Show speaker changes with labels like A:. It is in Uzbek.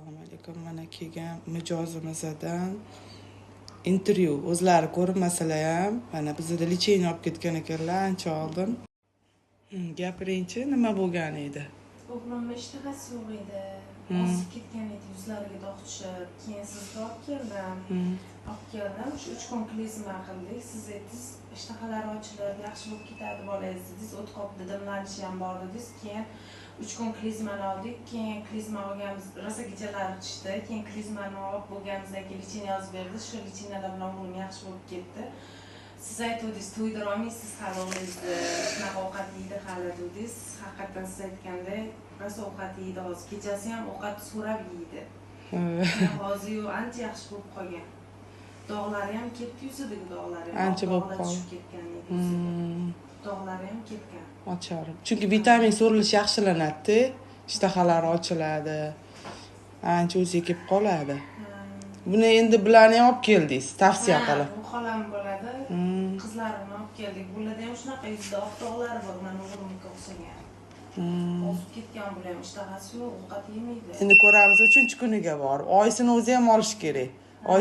A: Assalomu alaykum. Mana kelgan mijozimizdan intervyu. O'zlari ko'rinmasalar ham, mana bizda lecheniya olib ketgan ekanlar ancha oldin. Gapiringchi, nima bo'lgan edi?
B: O'g'limni ishtahasi yo'q edi. Ozib ketgan edi, yuzlariga dog' tushib. Keyin sizga olib keldim. Shu 3 kun klizma qildik. Siz aytdingiz, ishtahalari ochilib, yaxshi bo'lib ketadi bolangiz dedingiz. O't qopdi, dimlanishi ham bor dedingiz. Keyin 3 kun klizmani oldik. Keyin klizma olganmiz, rosa kechalari tushdi. Keyin klizmani olib bo'lganimizdan keyin lecheniya yozib berdi. Shu lecheniyalar bilan o'g'lim yaxshi bo'lib ketdi. Siz aytdingiz, to'ydira olmaysiz hali o'g'lingizni, shunaqa ovqat yeydi hali dedingiz. Haqiqatan siz aytgandek, rosa ovqat yeydi hozir. Kechasi ham ovqat so'rab yeydi. Hozir ancha yaxshi bo'lib qolgan. Dog'lari ham ketdi, yuzidagi dog'lari ham
A: ancha bo'lib qoldi.
B: Ketgan edi yuziga. Dog'lari ham ketgan.
A: Ochar. Chunki vitamin so'rilishi yaxshilanadi, ishtahalari ochiladi. Ancha o'ziga kelib qoladi. Buni endi bularni ham olib keldingiz, tavsiya qilib.
B: Bu xolam bo'ladi. Qizlarimni olib keldik. Bularda ham shunaqa yuzda oq dog'lari bor, mana o'g'limga o'xshagan. Ozib ketgan bular ham ishtahasi yo'q, ovqat yemaydi.
A: Endi ko'ramiz 3-kuniga borib. Oysini o'zi ham olish kerak. Oy